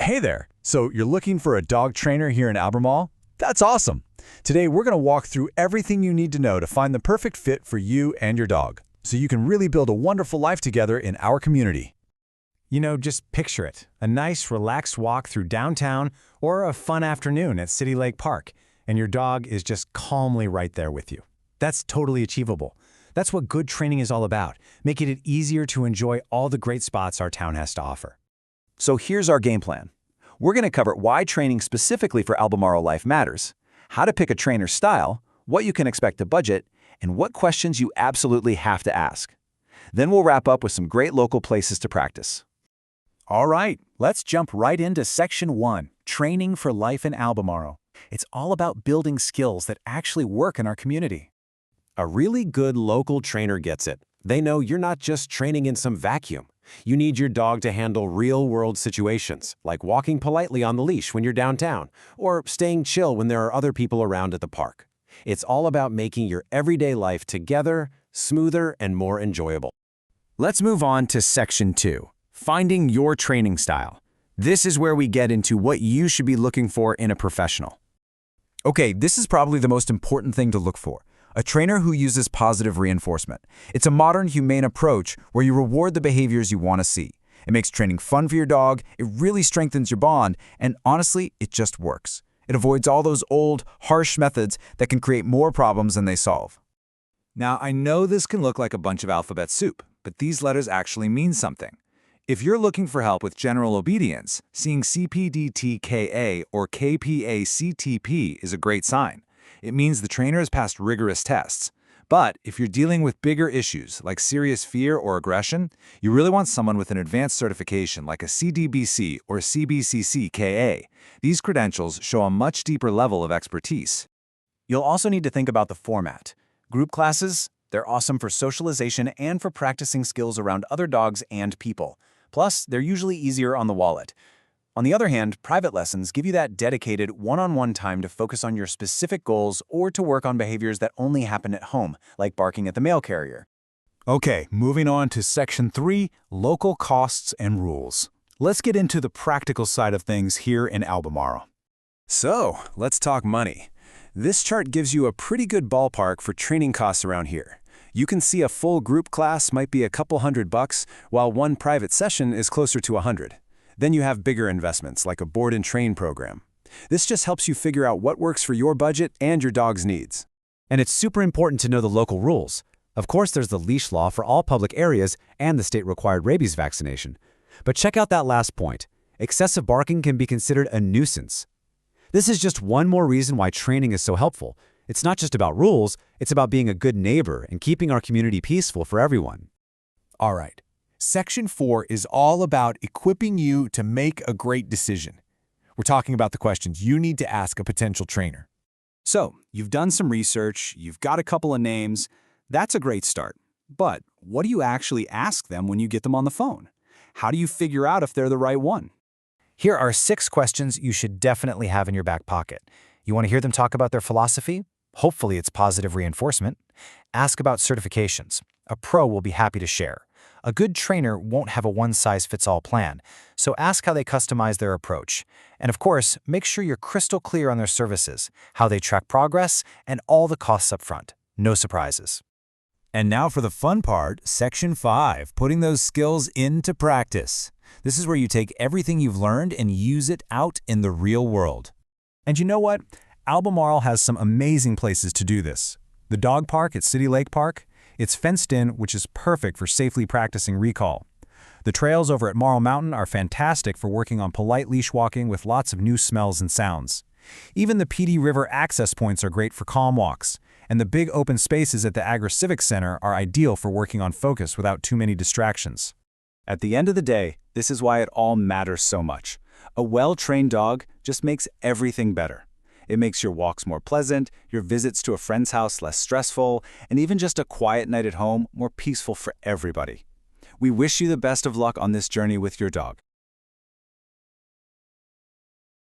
Hey there! So you're looking for a dog trainer here in Albemarle? That's awesome! Today we're going to walk through everything you need to know to find the perfect fit for you and your dog, so you can really build a wonderful life together in our community. Just picture it. A nice, relaxed walk through downtown or a fun afternoon at City Lake Park, and your dog is just calmly right there with you. That's totally achievable. That's what good training is all about, making it easier to enjoy all the great spots our town has to offer. So here's our game plan. We're going to cover why training specifically for Albemarle life matters, how to pick a trainer's style, what you can expect to budget, and what questions you absolutely have to ask. Then we'll wrap up with some great local places to practice. All right, let's jump right into Section 1, Training for Life in Albemarle. It's all about building skills that actually work in our community. A really good local trainer gets it. They know you're not just training in some vacuum. You need your dog to handle real-world situations, like walking politely on the leash when you're downtown, or staying chill when there are other people around at the park. It's all about making your everyday life together, smoother, and more enjoyable. Let's move on to Section 2, Finding Your Training Style. This is where we get into what you should be looking for in a professional. Okay, this is probably the most important thing to look for. A trainer who uses positive reinforcement. It's a modern, humane approach where you reward the behaviors you want to see. It makes training fun for your dog, it really strengthens your bond, and honestly, it just works. It avoids all those old, harsh methods that can create more problems than they solve. Now, I know this can look like a bunch of alphabet soup, but these letters actually mean something. If you're looking for help with general obedience, seeing CPDTKA or KPA-CTP is a great sign. It means the trainer has passed rigorous tests. But if you're dealing with bigger issues like serious fear or aggression, you really want someone with an advanced certification like a CDBC or CBCC-KA. These credentials show a much deeper level of expertise. You'll also need to think about the format. Group classes, they're awesome for socialization and for practicing skills around other dogs and people. Plus, they're usually easier on the wallet. On the other hand, private lessons give you that dedicated one-on-one time to focus on your specific goals or to work on behaviors that only happen at home, like barking at the mail carrier. Okay, moving on to Section 3, Local Costs and Rules. Let's get into the practical side of things here in Albemarle. So, let's talk money. This chart gives you a pretty good ballpark for training costs around here. You can see a full group class might be a couple $100, while one private session is closer to $100. Then you have bigger investments like a board and train program. This just helps you figure out what works for your budget and your dog's needs. And it's super important to know the local rules. Of course, there's the leash law for all public areas and the state-required rabies vaccination. But check out that last point. Excessive barking can be considered a nuisance. This is just one more reason why training is so helpful. It's not just about rules, it's about being a good neighbor and keeping our community peaceful for everyone. All right. Section 4 is all about equipping you to make a great decision. We're talking about the questions you need to ask a potential trainer. So, you've done some research, you've got a couple of names. That's a great start. But what do you actually ask them when you get them on the phone? How do you figure out if they're the right one? Here are 6 questions you should definitely have in your back pocket. You want to hear them talk about their philosophy? Hopefully it's positive reinforcement. Ask about certifications. A pro will be happy to share. A good trainer won't have a one-size-fits-all plan, so ask how they customize their approach. And of course, make sure you're crystal clear on their services, how they track progress, and all the costs up front. No surprises. And now for the fun part, Section 5, putting those skills into practice. This is where you take everything you've learned and use it out in the real world. And you know what? Albemarle has some amazing places to do this. The dog park at City Lake Park, it's fenced in, which is perfect for safely practicing recall. The trails over at Marl Mountain are fantastic for working on polite leash walking with lots of new smells and sounds. Even the PD River access points are great for calm walks, and the big open spaces at the Agri-Civic Center are ideal for working on focus without too many distractions. At the end of the day, this is why it all matters so much. A well-trained dog just makes everything better. It makes your walks more pleasant, your visits to a friend's house less stressful, and even just a quiet night at home more peaceful for everybody. We wish you the best of luck on this journey with your dog.